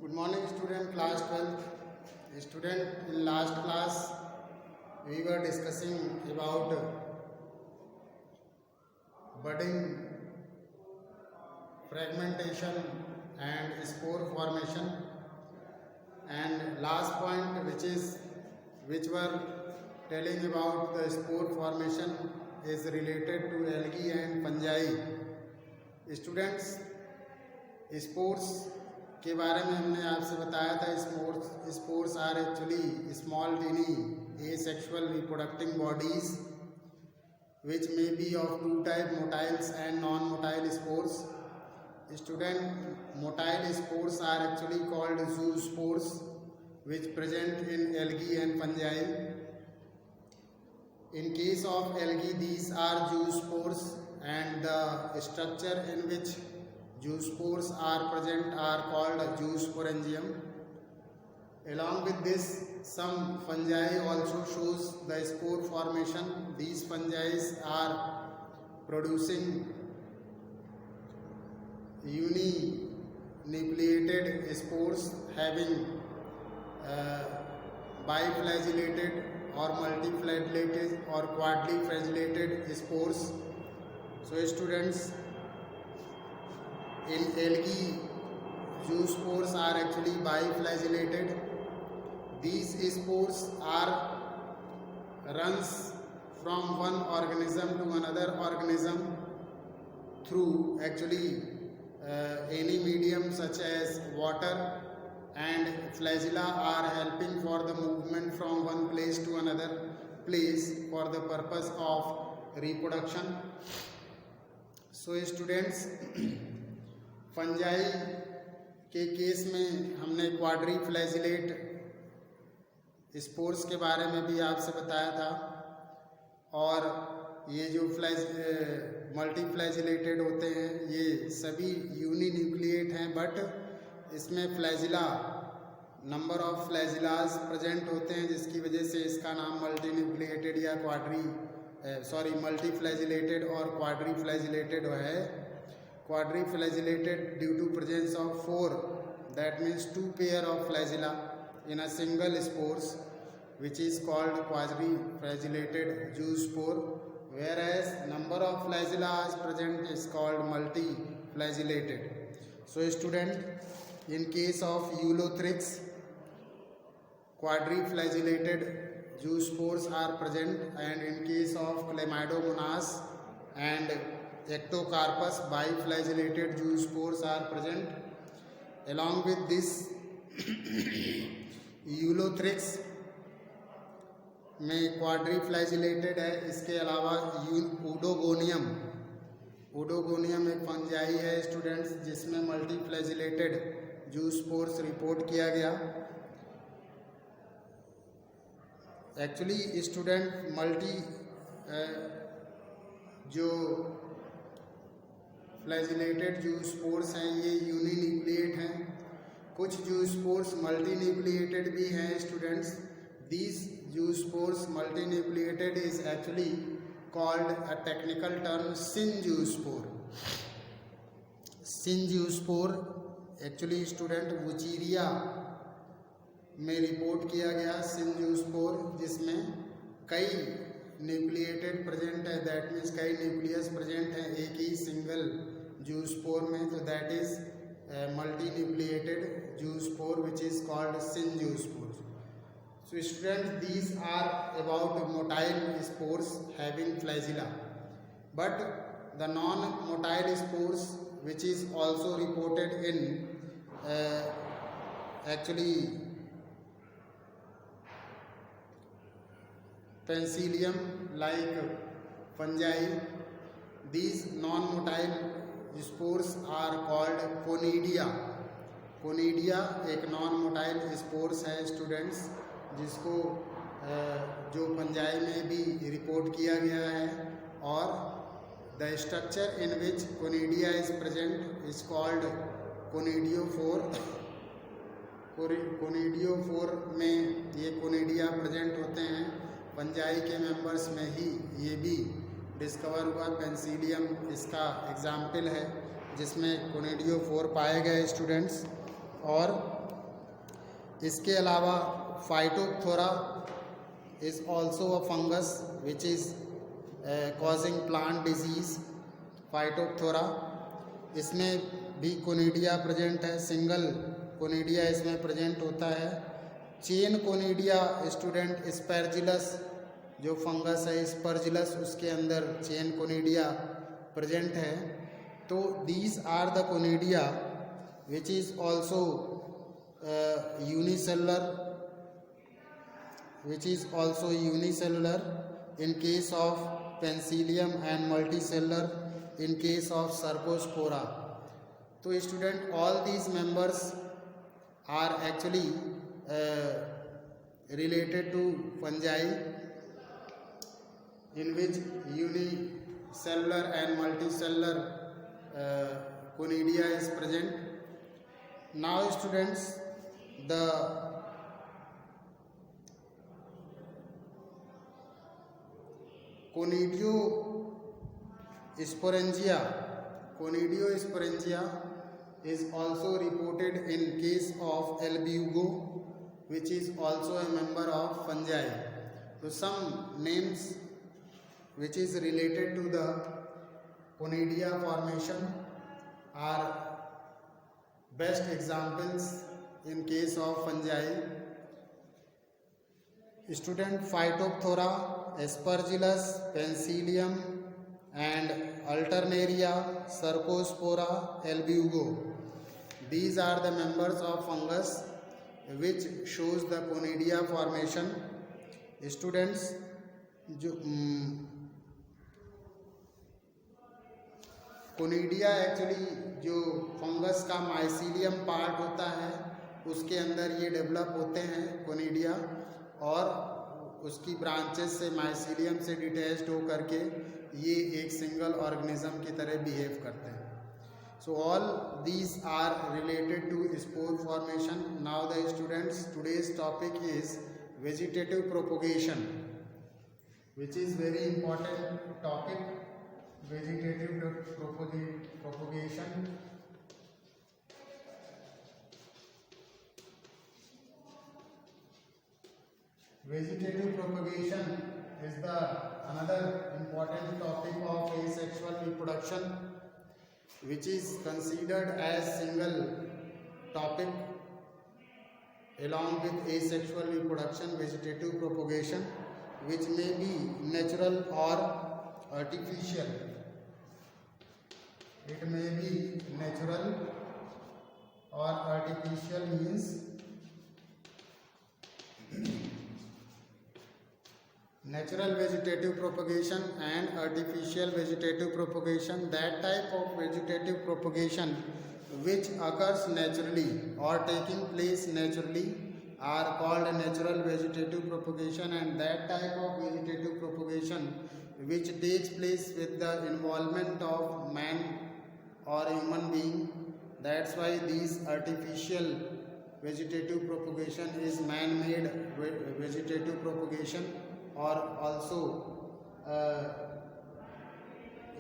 Good morning student, class 12th. Student, in last class we were discussing about budding, fragmentation and spore formation, and last point which were telling about the spore formation is related to algae and fungi. Students, spores के बारे में हमने आपसे बताया था। Spores are actually small tiny asexual reproducing bodies which may be of two type, motiles and non-motile spores. Student, motile spores are actually called zoospores, which present in algae and fungi. In case of algae, these are zoospores, and the structure in which zoospores are present are called zoosporangium. Along with this, some fungi also shows the spore formation. These fungi are producing uninucleated spores having biflagellated or multiflagellated or quadriflagellated spores. So students, in algae, zoospores are actually biflagellated. These spores runs from one organism to another organism through actually any medium such as water, and flagella are helping for the movement from one place to another place for the purpose of reproduction. So students, fungi के case में हमने क्वाड्रीफ्लैजिलेट spores के बारे में भी आपसे बताया था, और ये जो मल्टीफ्लैजिलेटेड होते हैं ये सभी यूनिन्यूक्लिएट हैं, बट इसमें फ्लैजिला नंबर ऑफ फ्लैजिलास प्रेजेंट होते हैं, जिसकी वजह से इसका नाम मल्टीन्यूक्लिएटेड या मल्टीफ्लैजिलेटेड और क्वाड्रीफ्लैजिलेटेड है. Quadriflagellated due to presence of 4, that means 2 pair of flagella in a single spores, which is called quadriflagellated zoospore, whereas number of flagella present is called multiflagellated. So student, in case of Eulothrix, quadriflagellated zoospores are present, and in case of Chlamydomonas and Ectocarpus, biflagellated zoospores are present. Along with this, Eulothrix में quadriflagellated है. इसके अलावा Oedogonium एक fungi है students, जिसमें मल्टीफ्लैजिलेटेड zoospores report किया गया. Actually student जो फ्लैजिलेटेड जूस्पोर्स हैं ये यूनिन्यूक्लिएट हैं. कुछ जूस्पोर्स मल्टीन्यूक्लिएटेड भी हैं students. These zoospores multinucleated is actually called a technical term synzoospore. Synzoospore actually student Vaucheria में रिपोर्ट किया गया. सिनजूस्पोर जिसमें कई न्यूक्लिएटेड प्रेजेंट है, दैट मीन्स कई न्यूक्लियस प्रेजेंट है एक ही सिंगल जूस्पोर में, तो that is multi nucleated zoospore which is called synzoospore. So student, these are about motile spores having flagella, but the non motile spores which is also reported in actually Penicillium like fungi. These non-motile spores are called conidia. Conidia एक non-motile spores है students, जिसको जो fungi में भी report किया गया है, और the structure in which conidia is present is called conidiophore. conidiophore में ये conidia प्रेजेंट होते हैं. फंजाई के मेंबर्स में ही ये भी डिस्कवर हुआ. पेंसिलियम इसका एग्जाम्पल है, जिसमें कोनिडियोफोर पाए गए स्टूडेंट्स, और इसके अलावा Phytophthora is also a fungus which is causing plant disease. Phytophthora, इसमें भी कोनिडिया प्रेजेंट है, सिंगल कोनिडिया इसमें प्रेजेंट होता है। चेन कोनिडिया स्टूडेंट स्पैर्जिलस जो फंगस है स्पर्जिलस, उसके अंदर चेन कोनिडिया प्रेजेंट है। तो these are the conidia which is also unicellular in case of penicillium and multicellular in case of Cercospora. तो student all these members are actually related to fungi in which unicellular and multicellular conidia is present. Now students, the Conidiosporangia is also reported in case of albugo, which is also a member of fungi. So some names which is related to the conidia formation are best examples in case of fungi. Student, Phytophthora, Aspergillus, Penicillium and Alternaria, Cercospora, albugo. These are the members of fungus which shows the conidia formation. Students, conidia actually जो fungus का mycelium part होता है उसके अंदर ये develop होते हैं conidia, और उसकी ब्रांचेस से माइसीलियम से डिटैच्ड हो करके ये एक सिंगल ऑर्गेनिज्म की तरह बिहेव करते हैं। So all these are related to spore formation. Now the students, today's topic is vegetative propagation, which is very important topic. Vegetative propagation, vegetative propagation is the another important topic of asexual reproduction, which is considered as single topic along with asexual reproduction. Vegetative propagation, which may be natural or artificial. It may be natural or artificial, means natural vegetative propagation and artificial vegetative propagation. That type of vegetative propagation which occurs naturally or taking place naturally are called natural vegetative propagation, and that type of vegetative propagation which takes place with the involvement of man or human being. That's why these artificial vegetative propagation is man-made vegetative propagation, or also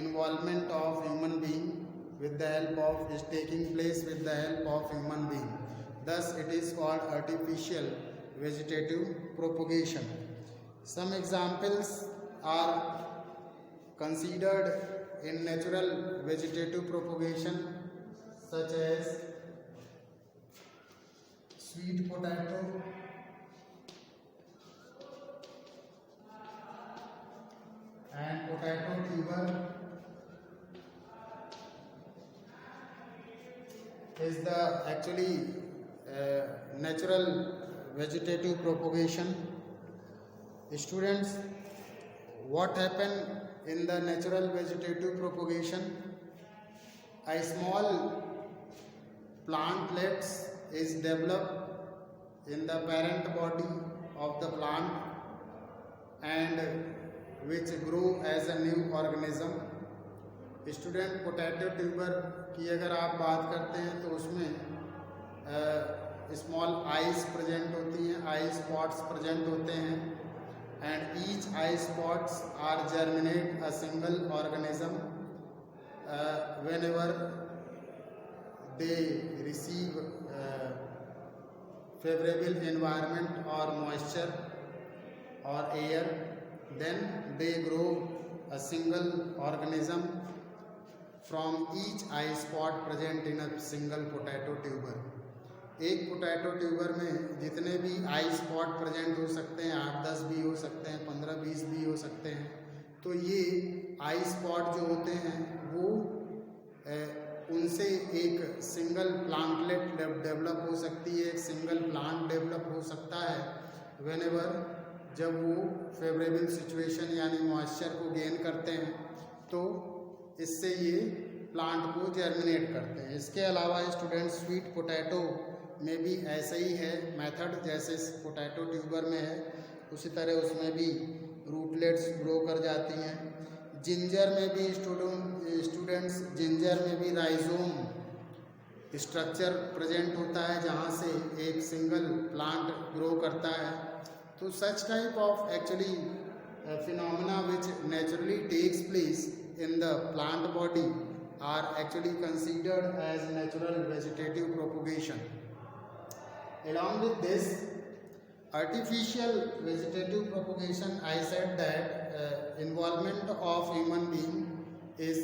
involvement of human being with the help of is taking place with the help of human being. Thus it is called artificial vegetative propagation. Some examples are considered in natural vegetative propagation, such as sweet potato, and potato tuber is the actually natural vegetative propagation. Students, what happen in the natural vegetative propagation? A small plantlets is developed in the parent body of the plant and which grow as a new organism. Student, potato tuber की अगर आप बात करते हैं तो उसमें small eyes present होती हैं, आई स्पॉट्स प्रेजेंट होते हैं, and each eye spots are germinate a single organism whenever they receive favorable environment or moisture or air, then they grow a single organism from each eye spot present in a single potato tuber. एक potato tuber में जितने भी आई spot present हो सकते हैं, 8-10 भी हो सकते हैं, 15-20 भी हो सकते हैं। तो ये आई स्पॉट जो होते हैं वो उनसे एक सिंगल प्लांटलेट डेवलप हो सकती है, एक सिंगल प्लांट डेवलप हो सकता है व्हेनेवर जब वो फेवरेबल सिचुएशन यानी मॉइस्चर को गेन करते हैं, तो इससे ये प्लांट को जर्मिनेट करते हैं। इसके अलावा स्टूडेंट स्वीट पोटैटो में भी ऐसा ही है मेथड, जैसे पोटैटो ट्यूबर में है उसी तरह उसमें भी रूटलेट्स ग्रो कर जाती हैं। जिंजर में भी स्टूडेंट्स जिंजर में भी राइजोम स्ट्रक्चर प्रेजेंट होता है जहाँ से एक सिंगल प्लांट ग्रो करता है। तो such type of actually phenomena which naturally takes place in the plant body are actually considered as natural vegetative propagation. Along with this, artificial vegetative propagation, I said that involvement of human being is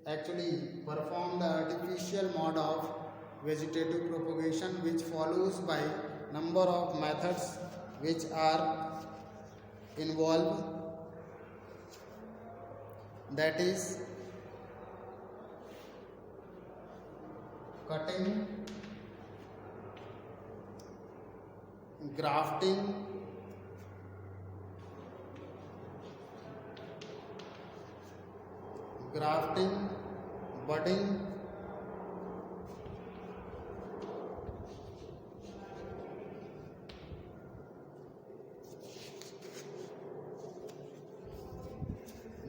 actually perform the artificial mode of vegetative propagation, which follows by number of methods which are involved. That is cutting, grafting, budding,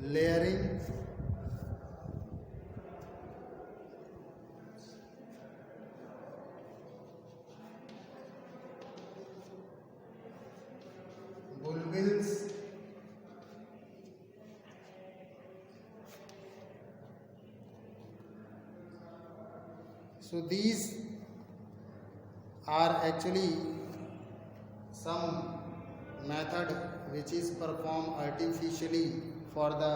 layering, bulbils, so these are actually some method which is performed artificially for the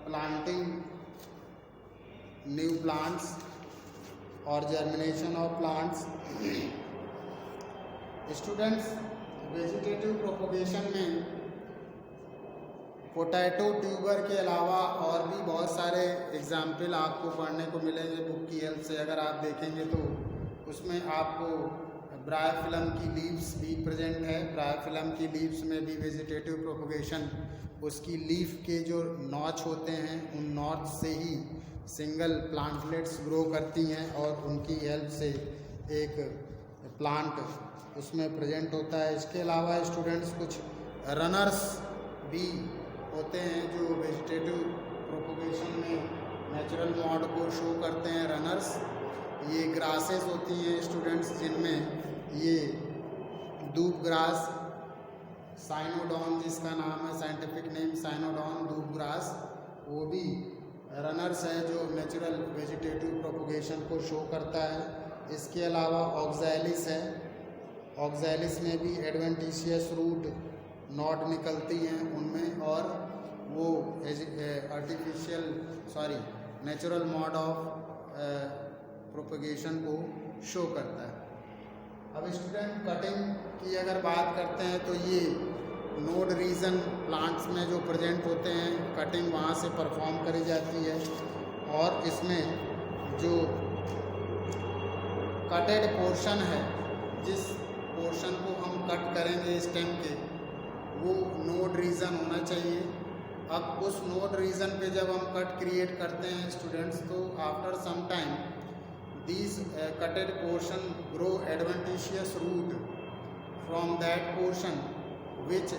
planting new plants or germination of plants. Students vegetative propagation में potato tuber के अलावा और भी बहुत सारे example आपको पढ़ने को मिलेंगे बुक की हेल्प से। अगर आप देखेंगे तो उसमें आपको ब्रायोफिलम की लीव्स भी प्रेजेंट है। ब्रायोफिलम की लीव्स में भी वेजिटेटिव प्रोपोगेशन, उसकी लीफ के जो नॉच होते हैं उन नॉच से ही सिंगल प्लांटलेट्स ग्रो करती हैं और उनकी हेल्प से एक प्लांट उसमें प्रेजेंट होता है। इसके अलावा स्टूडेंट्स कुछ रनर्स भी होते हैं जो वेजिटेटिव प्रोपोगेशन में नेचुरल मॉड को शो करते हैं। रनर्स ये ग्रासेस होती हैं स्टूडेंट्स, जिनमें ये दूब ग्रास, साइनोडॉन जिसका नाम है साइंटिफिक नेम साइनोडॉन दूब ग्रास, वो भी रनर्स है जो नेचुरल वेजिटेटिव प्रोपोगेशन को शो करता है। इसके अलावा ऑक्सैलिस है, ऑक्सैलिस में भी एडवेंटिशियस रूट नॉट निकलती हैं उनमें, और वो नेचुरल मॉड ऑफ प्रोपोगेशन को शो करता है। अब स्टूडेंट कटिंग की अगर बात करते हैं तो ये नोड रीजन प्लांट्स में जो प्रेजेंट होते हैं, कटिंग वहाँ से परफॉर्म करी जाती है। और इसमें जो कटेड पोर्शन है, जिस पोर्शन को हम कट करेंगे स्टेम के, वो नोड रीजन होना चाहिए। अब उस नोड रीजन पे जब हम कट क्रिएट करते हैं स्टूडेंट्स, तो after some time these cutted portion grow adventitious root from that portion, which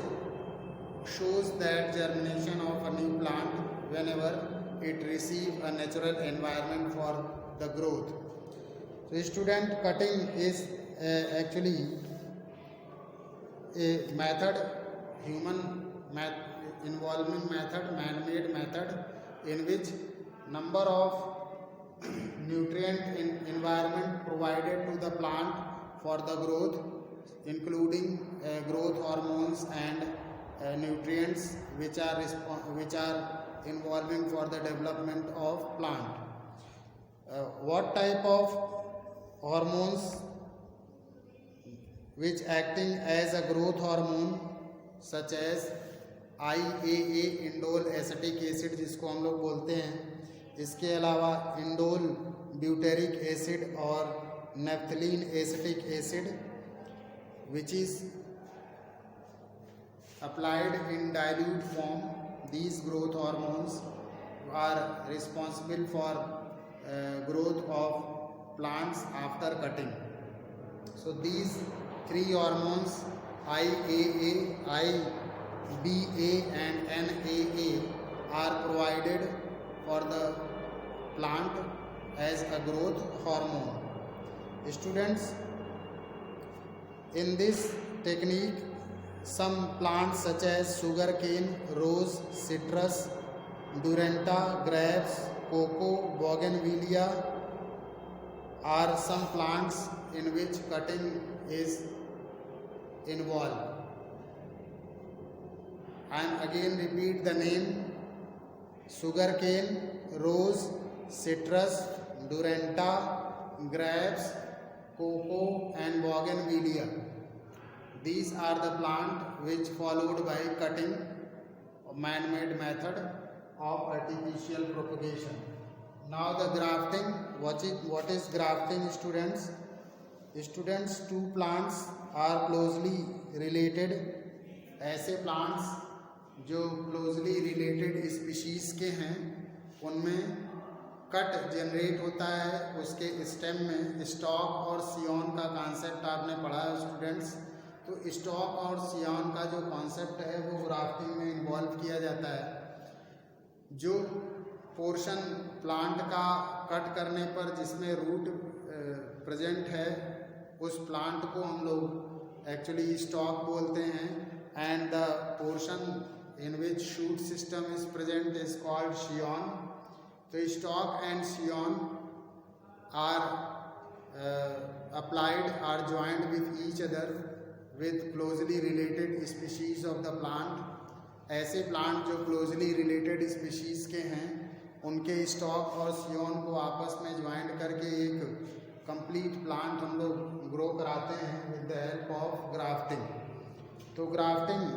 shows that germination of a new plant whenever it receive a natural environment for the growth. So student, cutting is actually a method, human involvement method, man-made method, in which number of nutrient environment provided to the plant for the growth including growth hormones and nutrients which are involving for the development of plant. What type of hormones which acting as a growth hormone such as IAA indole acetic acid जिसको हम लोग बोलते हैं, इसके अलावा indole butyric acid और naphthalene acetic acid which is applied in dilute form. These growth hormones are responsible for growth of plants after cutting. So these three hormones IAA, IBA and NAA are provided for the plant as a growth hormone. Students, in this technique, some plants such as sugarcane, rose, citrus, duranta, grapes, cocoa, bougainvillea are some plants in which cutting is involved. And again repeat the name: sugarcane, rose, citrus, duranta, grapes, cocoa and bougainvillea. These are the plant which followed by cutting man-made method of artificial propagation. Now the grafting. What is grafting, students? Students, two plants are closely related. ऐसे plants जो closely related species के हैं उनमें cut generate होता है, उसके stem में stock और सियोन का कॉन्सेप्ट आपने पढ़ा है स्टूडेंट्स। तो स्टॉक और सियोन का जो कॉन्सेप्ट है वो ग्राफ्टिंग में इन्वॉल्व किया जाता है। जो पोर्शन प्लांट का कट करने पर जिसमें रूट प्रेजेंट है उस प्लांट को हम लोग एक्चुअली स्टॉक बोलते हैं, and the portion in which shoot system is present is called scion. तो stalk and scion are applied, are joined with each other with closely related species of the plant. ऐसे plant जो closely related species के हैं उनके stalk और scion को आपस में ज्वाइंट करके एक complete plant हम लोग ग्रो कराते हैं with the help of grafting. तो grafting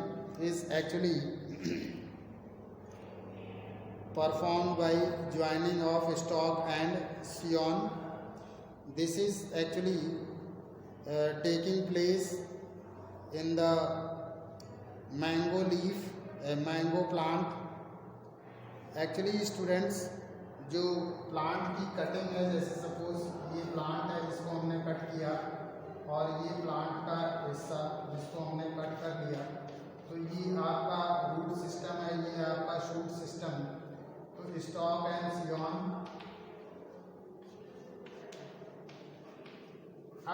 is actually performed by joining of stalk and scion. This is actually taking place in the mango leaf, a mango plant. Actually students, जो plant की cutting है, जैसे suppose ये plant है जिसको हमने cut किया और ये प्लांट का हिस्सा जिसको हमने कट कर दिया, तो ये आपका रूट सिस्टम है, ये आपका शूट सिस्टम। तो स्टॉक एंड सियोन,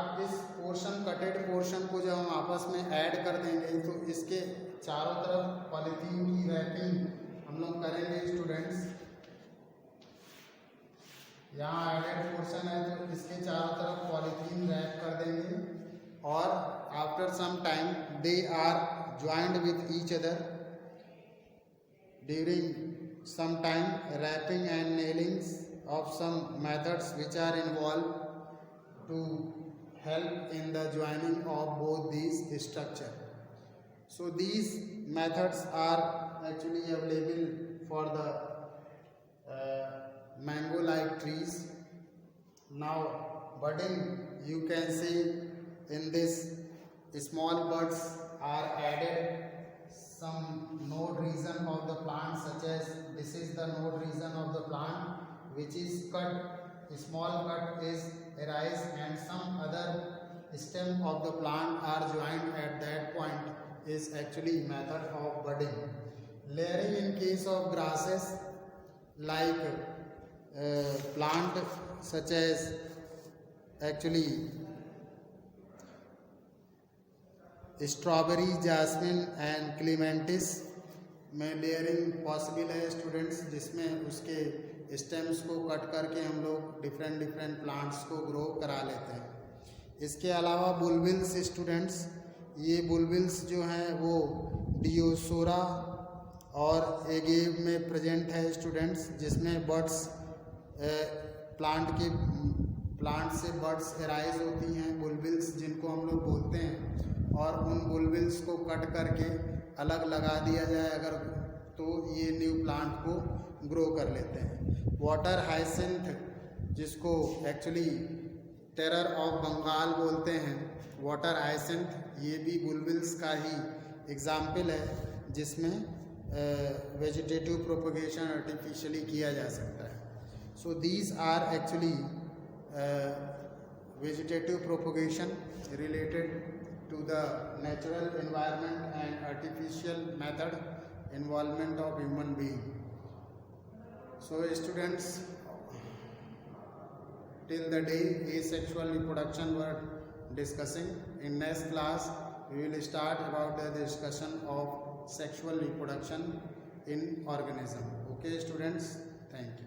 अब इस पोर्शन कटेड पोर्शन को जब हम आपस में ऐड कर देंगे तो इसके चारों तरफ पॉलीथीन की रैपिंग हम लोग करेंगे स्टूडेंट्स। यहाँ एडेड पोर्शन है तो इसके चारों तरफ पॉलीथीन रैप कर देंगे और after some time they are joined with each other. During some time wrapping and nailings of some methods which are involved to help in the joining of both these structure. So these methods are actually available for the mango like trees. Now budding, you can see in this small buds are added some node region of the plant, such as this is the node region of the plant which is cut, small cut is arise and some other stem of the plant are joined at that point is actually method of budding. Layering in case of grasses like plant such as actually strawberry, jasmine and clematis में layering possible है students, जिसमें उसके stems को cut करके हम लोग different plants को grow करा लेते हैं। इसके अलावा बुलबिल्स स्टूडेंट्स, ये बुलबिल्स जो हैं वो डियोसोरा और एगेव में प्रेजेंट है स्टूडेंट्स, जिसमें बर्ड्स प्लांट से बर्ड्स एराइज होती हैं, बुलबिल्स जिनको हम लोग बोलते हैं, और उन बुलबिल्स को कट करके अलग लगा दिया जाए अगर तो ये न्यू प्लांट को ग्रो कर लेते हैं। वाटर हाइसिंथ, जिसको एक्चुअली टेरर ऑफ बंगाल बोलते हैं, वाटर हाइसिंथ, ये भी बुलबिल्स का ही एग्जाम्पल है जिसमें वेजिटेटिव प्रोपगेशन आर्टिफिशियली किया जा सकता है। So these are actually vegetative propagation related to the natural environment and artificial method involvement of human being. So students, till the day asexual reproduction were discussing. In next class we will start about the discussion of sexual reproduction in organism. Okay students, thank you.